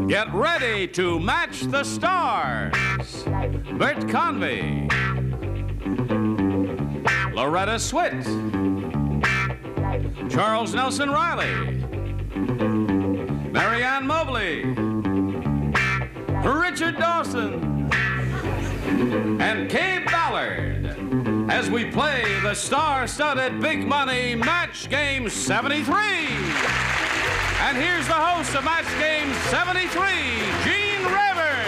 Get ready to match the stars. Bert Convy, Loretta Swit, Charles Nelson Riley, Marianne Mobley, Richard Dawson, and Kay Ballard as we play the star-studded Big Money Match Game 73. And here's the host of Match Game 73, Gene Rayburn.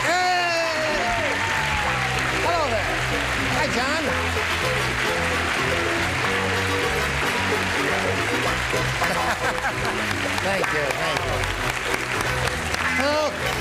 Hey! Hello there. Hi, John. Thank you.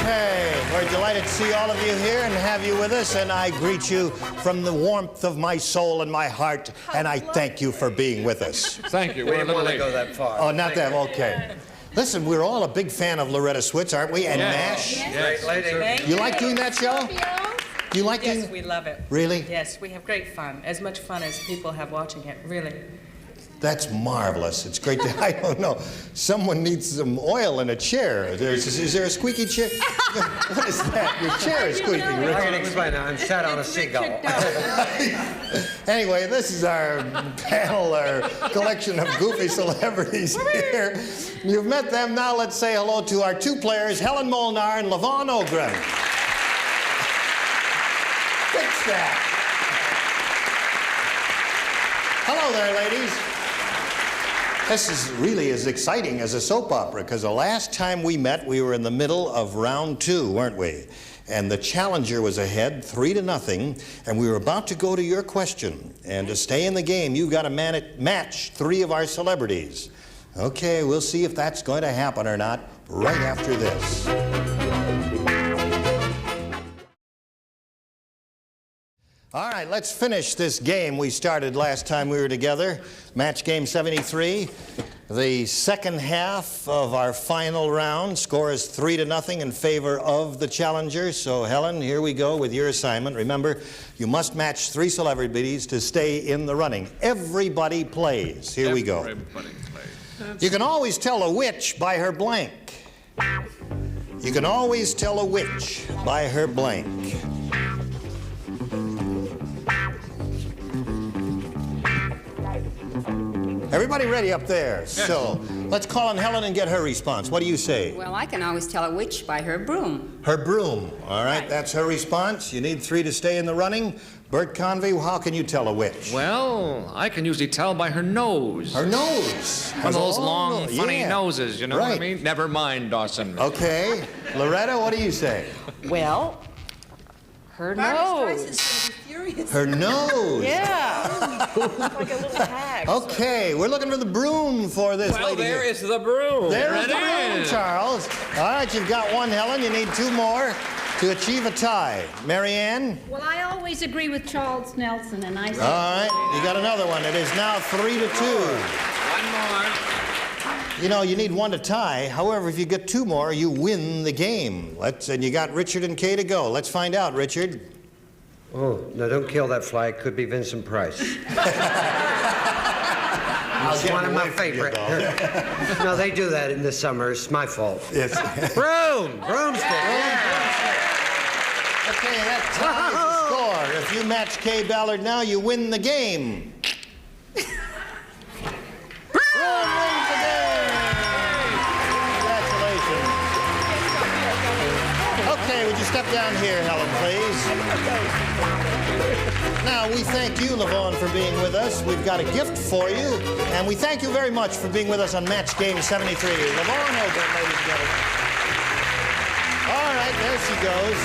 Okay, we're delighted to see all of you here and have you with us, and I greet you from the warmth of my soul and my heart, and I thank you for being with us. Thank you. We didn't want to go that far. Oh, not that, okay. Listen, we're all a big fan of Loretta Swit, aren't we? And MASH. Great lady. You like doing that show? Do you like doing? Yes, we love it. Really? Yes, we have great fun. As much fun as people have watching it, really. That's marvelous. It's great to, I don't know, someone needs some oil in a chair. Is there a squeaky chair? What is that? Your chair is squeaking. I can explain that. I'm sat on a seagull. Anyway, this is our panel, our collection of goofy celebrities here. You've met them. Now let's say hello to our two players, Helen Molnar and Levon Ogren. Fix that. Hello there, ladies. This is really as exciting as a soap opera, because the last time we met, we were in the middle of round 2, weren't we? And the challenger was ahead 3-0, and we were about to go to your question. And to stay in the game, you've got to match 3 of our celebrities. Okay, we'll see if that's going to happen or not right after this. All right, let's finish this game we started last time we were together, Match Game 73. The second half of our final round, score is 3-0 in favor of the challenger. So, Helen, here we go with your assignment. Remember, you must match 3 celebrities to stay in the running. Everybody plays. Here we go. Everybody plays. You can always tell a witch by her blank. You can always tell a witch by her blank. Everybody ready up there? Yes. So, let's call on Helen and get her response. What do you say? Well, I can always tell a witch by her broom. Her broom. All right, that's her response. You need 3 to stay in the running. Bert Convy, how can you tell a witch? Well, I can usually tell by her nose. Her nose. One of those long, funny noses, you know what I Right. mean? Never mind, Dawson. Okay. Loretta, what do you say? Well, her nose. Her nose. Yeah. Like a little hag. Okay, we're looking for the broom for this lady. There is the broom. There is the broom, Charles. All right, you've got 1, Helen. You need 2 more to achieve a tie. Marianne? Well, I always agree with Charles Nelson, and I say... All right, you got another one. It is now 3-2. One more. You know, you need 1 to tie. However, if you get 2 more, you win the game. And you got Richard and Kay to go. Let's find out, Richard. Oh, no, don't kill that fly. It could be Vincent Price. It's one of my favorite. No, they do that in the summer. It's my fault. Yes. Broomstick. Okay, that ties the score. If you match Kay Ballard now, you win the game. Broom wins the game. Congratulations. Okay, would you step down here, Helen, please? Now, we thank you, Levon, for being with us. We've got a gift for you, and we thank you very much for being with us on Match Game 73. Levon Ogren, ladies and gentlemen. All right, there she goes.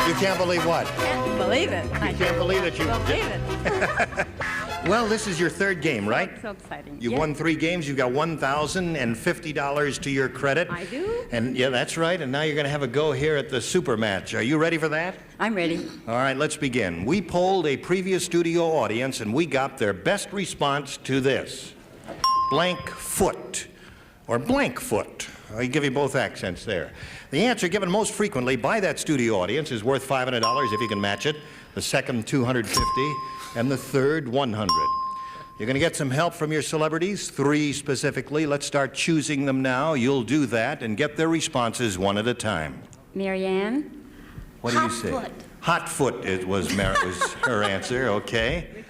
You can't believe what? Can't believe it. You can't believe that you... Believe it. Well, this is your 3rd game, right? So exciting. You've won 3 games. You've got $1,050 to your credit. I do? And yeah, that's right. And now you're going to have a go here at the super match. Are you ready for that? I'm ready. All right, let's begin. We polled a previous studio audience, and we got their best response to this. Blank foot, or blank foot. I'll give you both accents there. The answer given most frequently by that studio audience is worth $500 if you can match it. The second, $250, and the third, $100. You're going to get some help from your celebrities, 3 specifically. Let's start choosing them now. You'll do that and get their responses one at a time. Marianne? What do you say? Hotfoot. Hotfoot was her answer. Okay.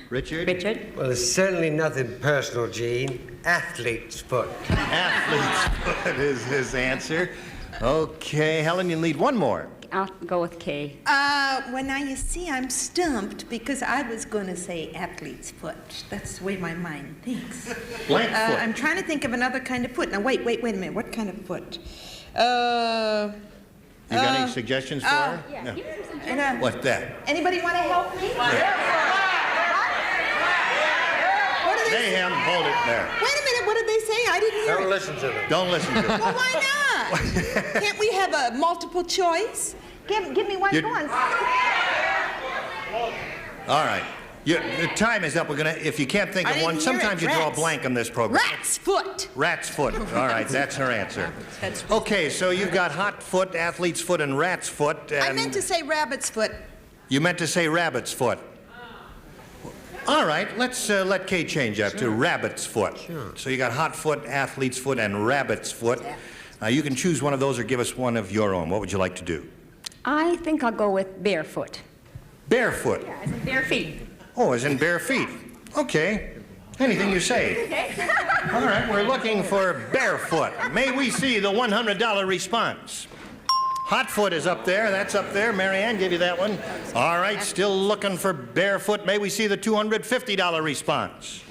Richard? Richard? Well, it's certainly nothing personal, Gene. Athlete's foot. Athlete's foot is his answer. Okay, Helen, you need one more. I'll go with Kay. Well, now you see, I'm stumped because I was going to say athlete's foot. That's the way my mind thinks. Blank foot. I'm trying to think of another kind of foot. Now, wait a minute. What kind of foot? You got any suggestions for her? Yeah, No. give us some suggestions. What's that? Anybody want to help me? What are they saying? Mayhem, hold it there. Wait a minute. What did they say? I didn't hear Don't it. listen to them. Don't listen to Well, it. why not? Can't we have a multiple choice? Give me one. You- Go on. All right. The time is up. We're gonna. If you can't think I of didn't one, hear sometimes it. you draw a Rats. blank on this program. Rat's foot. Rat's foot. All right, that's her answer. Okay, so you've got hot foot, athlete's foot, and rat's foot. And I meant to say rabbit's foot. You meant to say rabbit's foot. All right, let's let Kay change that to rabbit's foot. Sure. So you got hot foot, athlete's foot, and rabbit's foot. You can choose one of those or give us one of your own. What would you like to do? I think I'll go with barefoot. Barefoot. Yeah, as in bare feet. Oh, as in bare feet. Okay. Anything you say. All right, we're looking for barefoot. May we see the $100 response? Hotfoot is up there. That's up there. Marianne gave you that one. All right, still looking for barefoot. May we see the $250 response?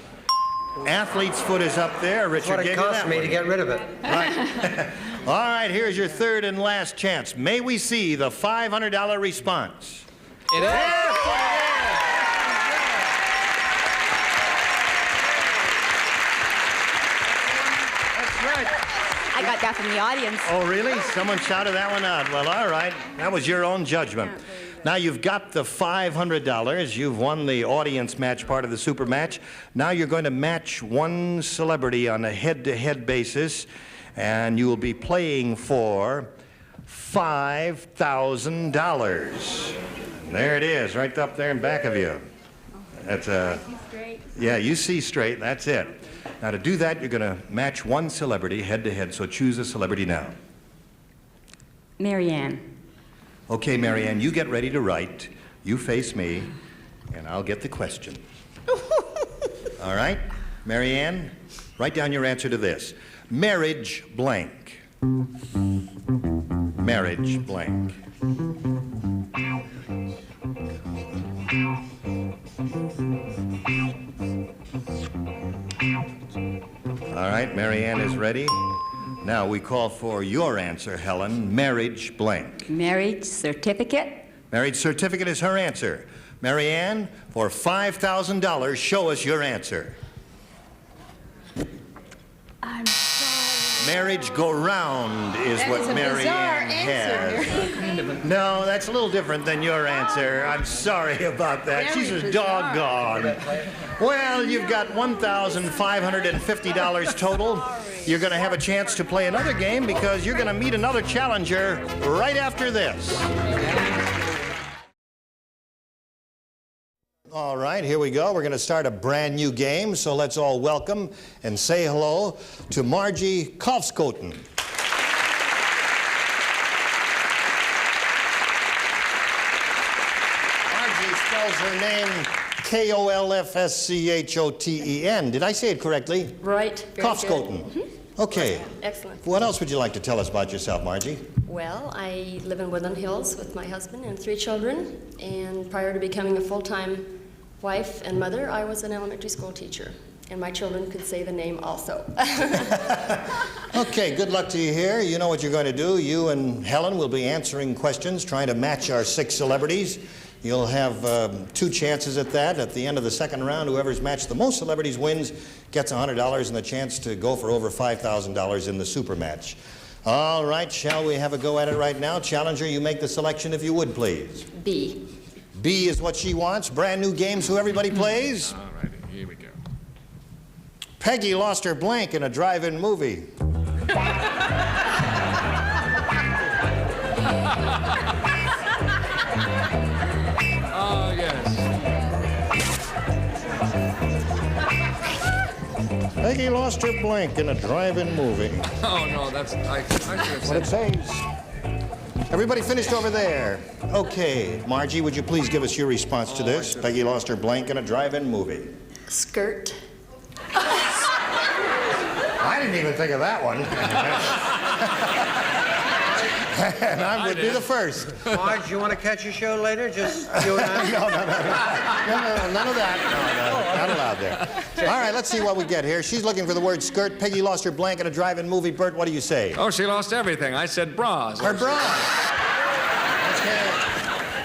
Athlete's foot is up there. That's Richard what gave it you cost that me one. to get rid of it. Right. All right, here's your third and last chance. May we see the $500 response? It is. I got that from the audience. Oh, really? Someone shouted that one out. Well, all right. That was your own judgment. Now you've got the $500. You've won the audience match part of the super match. Now you're going to match one celebrity on a head-to-head basis, and you will be playing for $5,000. There it is, right up there in back of you. That's yeah, you see straight. That's it. Now, to do that, you're going to match one celebrity head-to-head, so choose a celebrity now. Marianne. Okay, Marianne, you get ready to write. You face me, and I'll get the question. All right? Marianne, write down your answer to this. Marriage blank. Marriage blank. All right, Marianne is ready. Now we call for your answer, Helen. Marriage blank. Marriage certificate. Marriage certificate is her answer. Marianne, for $5,000, show us your answer. I'm sorry. Marriage go round is That what is a bizarre Marianne answer. has. No, that's a little different than your answer. I'm sorry about that. Very She's a bizarre. doggone. Well, you've got $1,550 total. You're going to have a chance to play another game because you're going to meet another challenger right after this. All right, here we go. We're going to start a brand new game, so let's all welcome and say hello to Margie Kolfskoten. Margie spells her name Kolfschoten. Did I say it correctly? Right. Very Kolfskoten. good. Okay. Excellent. What else would you like to tell us about yourself, Margie? Well, I live in Woodland Hills with my husband and 3 children. And prior to becoming a full-time wife and mother, I was an elementary school teacher. And my children could say the name also. Okay, good luck to you here. You know what you're going to do. You and Helen will be answering questions, trying to match our 6 celebrities. You'll have 2 chances at that. At the end of the second round, whoever's matched the most celebrities wins, gets $100 and the chance to go for over $5,000 in the super match. All right, shall we have a go at it right now? Challenger, you make the selection if you would, please. B. B is what she wants. Brand new games who everybody plays. All righty, here we go. Peggy lost her blank in a drive-in movie. Oh, yes. Peggy lost her blank in a drive-in movie. Oh, no, I should have What said. it says. Everybody finished over there. Okay, Margie, would you please give us your response to this? Peggy lost her blank in a drive-in movie. Skirt. I didn't even think of that one. And I would be the first. Marge, you want to catch a show later? Just you and I? No, none of that. No, not allowed there. All right, let's see what we get here. She's looking for the word skirt. Peggy lost her blank in a drive-in movie. Bert, what do you say? Oh, she lost everything. I said bras. Her bra. Okay.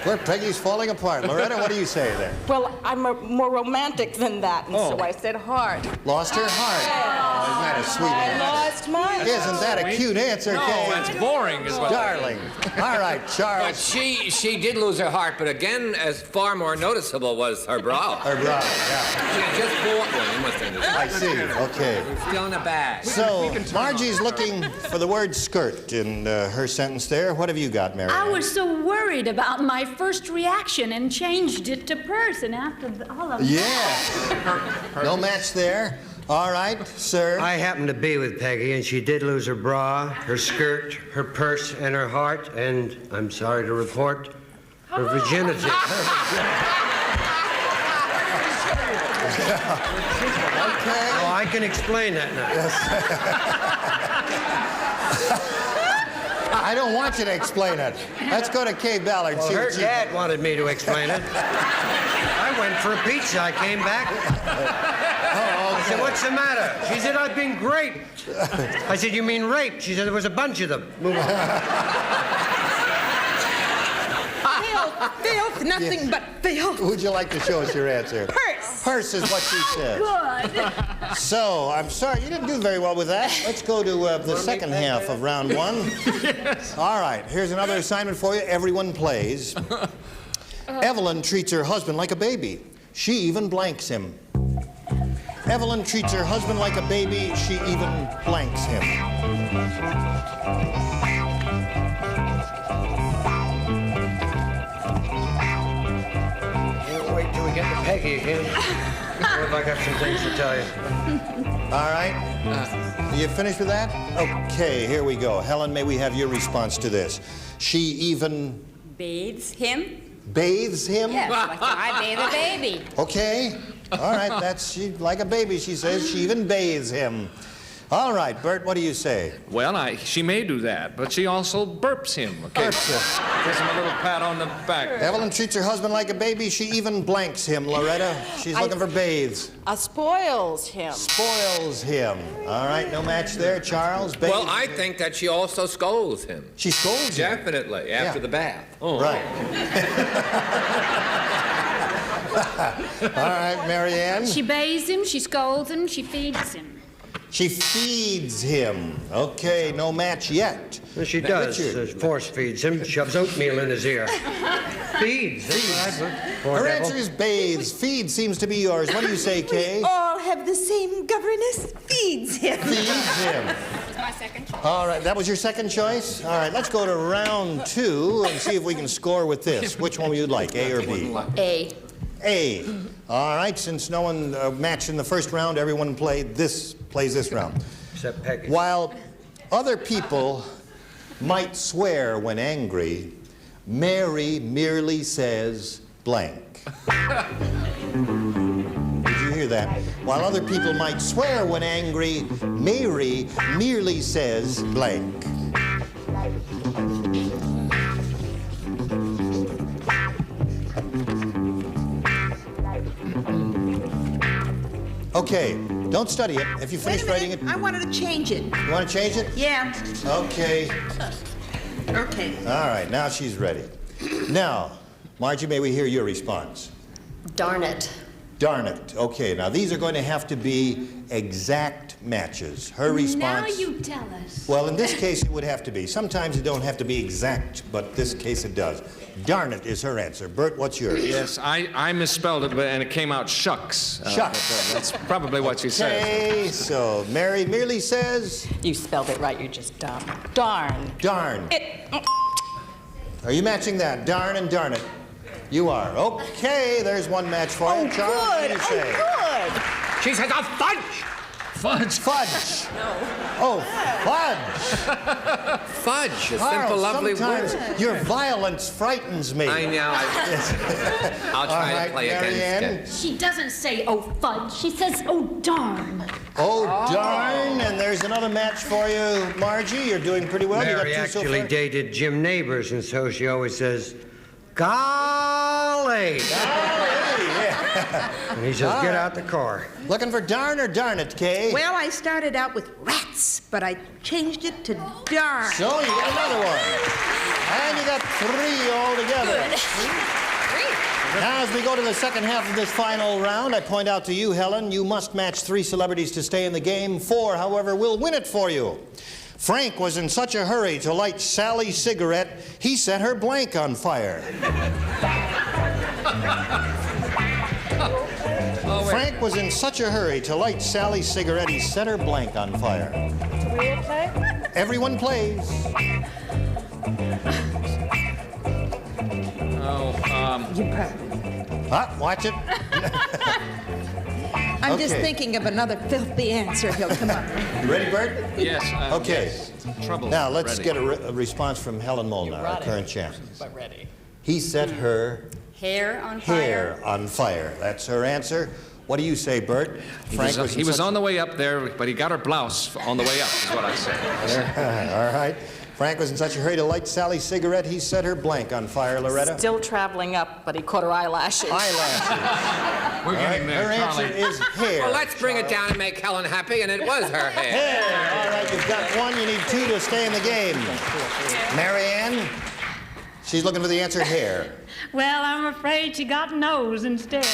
Where Peggy's falling apart. Loretta, what do you say there? Well, I'm more romantic than that, and so I said heart. Lost her heart. Oh, isn't that a sweet I answer? lost mine. Isn't that a cute answer, No, Kay? that's boring is what. Darling. All right, But Charles. she did lose her heart, but again, as far more noticeable was her bra. Her bra, yeah. She had just bought one, you must understand. I see. Okay. Still in a bag. So, Margie's looking for the word skirt in her sentence there. What have you got, Mary? I was so worried about my first reaction and changed it to purse, and after all of that. Yeah. No match there. All right, sir. I happened to be with Peggy, and she did lose her bra, her skirt, her purse, and her heart, and I'm sorry to report, her virginity. Okay. Oh, I can explain that now. I don't want you to explain it. Let's go to Kay Ballard. Well, See her what she- dad wanted me to explain it. I went for a pizza. I came back. I said, what's the matter? She said, I've been raped. I said, you mean raped? She said, there was a bunch of them. Move on. Filth, nothing but filth. Would you like to show us your answer? Purse. Purse is what she said. Good. So, I'm sorry, you didn't do very well with that. Let's go to the second half of round one. Yes. All right, here's another assignment for you. Everyone plays. Evelyn treats her husband like a baby. She even blanks him. Evelyn treats her husband like a baby. She even blanks him. Wait till we get to Peggy again. What if I got some things to tell you? All right. You finished with that? Okay, here we go. Helen, may we have your response to this? She even Bathes him? bathes him? Yes, I bathe a baby. Okay. All right, that's like a baby, she says. She even bathes him. All right, Bert, what do you say? Well, she may do that, but she also burps him. Okay. Burps him. Gives him a little pat on the back. Evelyn treats her husband like a baby. She even blanks him, Loretta. She's looking for bathes. Spoils him. Spoils him. All right, no match there. Charles, bathes. Well, I think that she also scolds him. She scolds him. Definitely, after the bath. Oh. Right. All right, Marianne. She bathes him, she scolds him, she feeds him. She feeds him. Okay, no match yet. Well, she does. Richard. Force feeds him, shoves oatmeal in his ear. Feeds. Poor Her devil. answer is bathes. Feed seems to be yours. What do you say, Kay? All have the same governess. Feeds him. Feeds him. It's my second choice. All right, that was your second choice? All right, let's go to round two and see if we can score with this. Which one would you like, A or B? A. A. All right, since no one matched in the first round, everyone plays this round. Except Peggy. While other people might swear when angry, Mary merely says blank. Did you hear that? While other people might swear when angry, Mary merely says blank. Okay, don't study it. If you finish writing it, I wanted to change it. you want to change it? Yeah. Okay. Okay. All right, now she's ready. Now, Margie, may we hear your response? Darn it. Darn it. Okay, now these are going to have to be exact matches. Her response... Now you tell us. Well, in this case, it would have to be. Sometimes it don't have to be exact, but this case it does. Darn it is her answer. Bert, what's yours? Yes, I misspelled it, and it came out shucks. Shucks. That's probably what she said. Okay, so Mary merely says... You spelled it right, you're just dumb. Darn. Darn. Are you matching that? Darn and darn it. You are. Okay, there's one match for you. Charles, what do you say? Good. She says a fudge! Fudge. Fudge. No. Oh, fudge. Fudge, a Carl, simple, lovely sometimes word. your violence frightens me. I know. I'll try All right, to play Marianne. against it. She doesn't say, oh, fudge. She says, oh, darn. Oh, darn. And there's another match for you, Margie. You're doing pretty well. Mary you got two so actually far. dated Jim Neighbors, and so she always says, golly. And he says, get out the car. Looking for darn or darn it, Kay? Well, I started out with rats, but I changed it to darn. So you got another one. And you got 3 altogether. Now, as we go to the second half of this final round, I point out to you, Helen, you must match 3 celebrities to stay in the game. 4, however, will win it for you. Frank was in such a hurry to light Sally's cigarette, he set her blank on fire. Frank was in such a hurry to light Sally's cigarette, he set her blank on fire. Do we all play? Everyone plays. Watch it. I'm just Okay. thinking of another filthy answer he'll come up with. You ready, Bert? Yes. Okay. Yes. Trouble. Now, let's ready. get a response from Helen Molnar, our current champ. But ready. He set her Hair on fire. hair on fire. That's her answer. What do you say, Bert? He was on the way up there, but he got her blouse on the way up, is what I said. All right. Frank was in such a hurry to light Sally's cigarette, he set her blank on fire, Loretta. Still traveling up, but he caught her eyelashes. Eyelashes. We're getting there, Her answer Charlie. is hair. Well, let's bring it down and make Helen happy, and it was her hair. Hair. All right, you've got 1. You need 2 to stay in the game. Marianne, she's looking for the answer hair. Well, I'm afraid she got nose instead.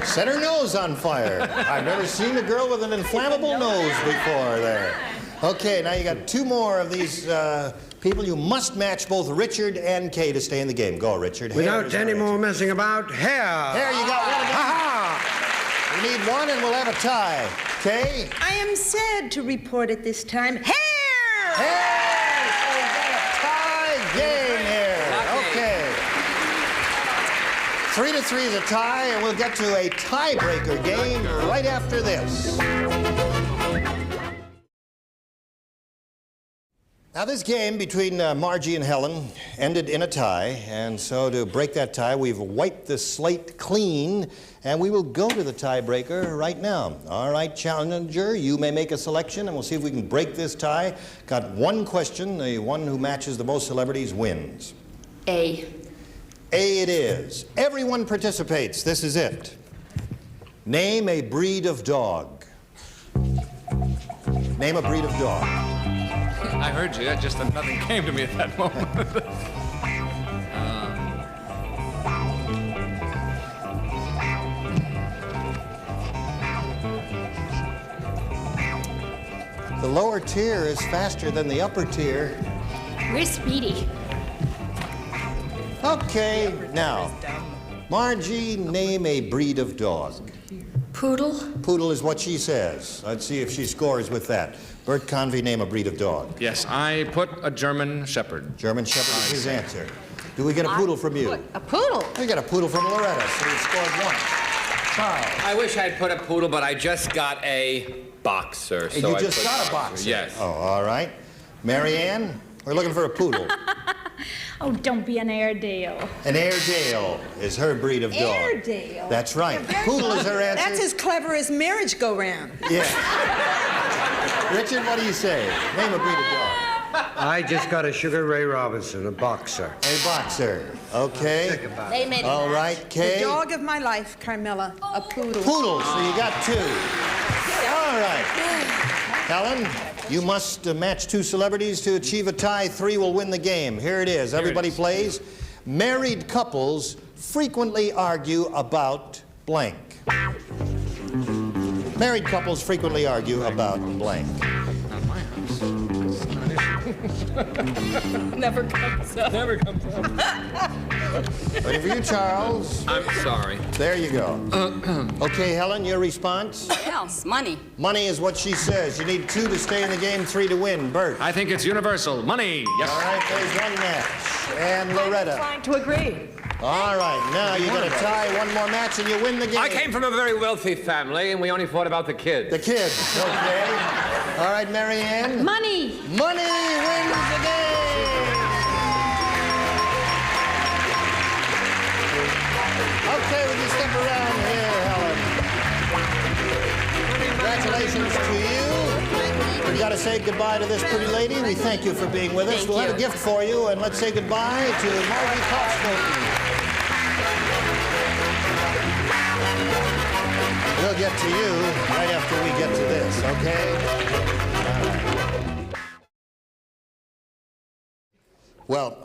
Set her nose on fire. I've never seen a girl with an inflammable nose before there. Okay, now you got 2 more of these people. You must match both Richard and Kay to stay in the game. Go, Richard. Hair Without is any our more answer. messing about, hair. There you got one again. Ha We need 1 and we'll have a tie. Kay? I am sad to report at this time, hair! Hair! So we've got a tie game here. Okay. 3 to 3 is a tie, and we'll get to a tiebreaker game right after this. Now, this game between Margie and Helen ended in a tie, and so to break that tie, we've wiped the slate clean, and we will go to the tiebreaker right now. All right, challenger, you may make a selection, and we'll see if we can break this tie. Got 1 question. The one who matches the most celebrities wins. A. A it is. Everyone participates. This is it. Name a breed of dog. Name a breed of dog. I heard you. Just that nothing came to me at that moment. The lower tier is faster than the upper tier. We're speedy. Okay, now, Margie, name a breed of dog. Poodle. Poodle is what she says. Let's see if she scores with that. Bert Convey, name a breed of dog. Yes, I put a German Shepherd. German Shepherd is his answer. Do we get a poodle from you? A poodle? We got a poodle from Loretta, so we scored 1. Charles. I wish I'd put a poodle, but I just got a boxer. So You I just put got a boxer? Yes. Oh, all right. Marianne, we're looking for a poodle. Oh, don't be an Airedale. An Airedale is her breed of dog. Airedale? That's right. Poodle is her answer. That's as clever as marriage go round. Yeah. Richard, what do you say? Name a breed of dog. I just got a Sugar Ray Robinson, a boxer. A boxer. Okay. They made it. All right, The Kay. dog of my life, Carmela, a poodle. Poodle, so you got 2. All right. Helen, you must match 2 celebrities to achieve a tie. 3 will win the game. Here it is. Everybody plays. Married couples frequently argue about blank. Married couples frequently argue about blank. Not my house. It's not an issue. Never comes up. Never comes up. Ready for you, Charles? I'm sorry. There you go. Okay, Helen, your response? What else? Money. Money is what she says. You need 2 to stay in the game, 3 to win. Bert. I think it's universal. Money. Yes. All right, there's 1 match. And Loretta. Trying to agree. All right, now you got to tie one more match and you win the game. I came from a very wealthy family, and we only fought about the kids. The kids, okay. All right, Marianne. Money. Money wins the game. Okay, would you step around here, Helen? Congratulations to you. We've got to say goodbye to this pretty lady. We thank you for being with us. We'll have a gift for you, and let's say goodbye to Margie Coxbolton. We'll get to you right after we get to this, okay? Well,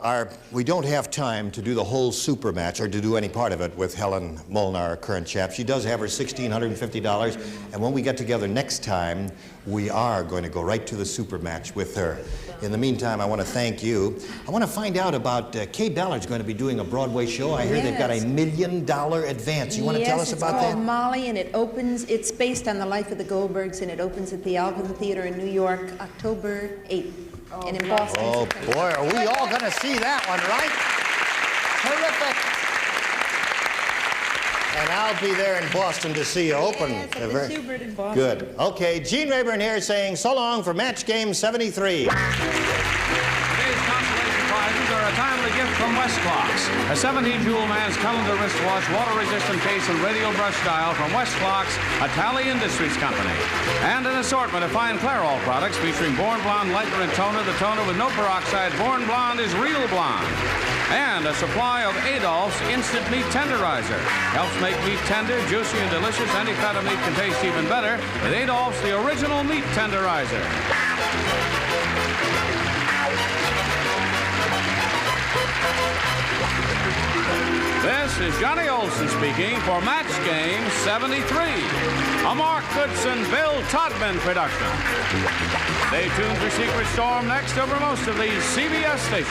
we don't have time to do the whole super match or to do any part of it with Helen Molnar, our current champ. She does have her $1,650, and when we get together next time, we are going to go right to the super match with her. In the meantime, I want to thank you. I want to find out about Kay Ballard's going to be doing a Broadway show. I hear they've got $1 million advance. You want to tell us about that? Yes, it's called Molly, and it's based on the life of the Goldbergs, and it opens at the Alvin Theater in New York, October 8th. And in Boston. Oh, boy, are we all going to see that one, right? Terrific. And I'll be there in Boston to see you open. Yes, at the Schubert in Boston. Good. Okay, Gene Rayburn here saying so long for Match Game 73. Today's consolation prizes are a timely gift from Westclox. A 17-jewel man's calendar wristwatch, water-resistant case, and radial brush dial from Westclox, a Tally Industries company. And an assortment of fine Clairol products featuring Born Blonde Lightener and Toner. The toner with no peroxide. Born Blonde is real blonde. And a supply of Adolph's Instant Meat Tenderizer. Helps make meat tender, juicy, and delicious. Any cut of meat can taste even better with Adolph's, the original meat tenderizer. This is Johnny Olson speaking for Match Game 73, a Mark Goodson, Bill Todman production. Stay tuned for Secret Storm next over most of these CBS stations.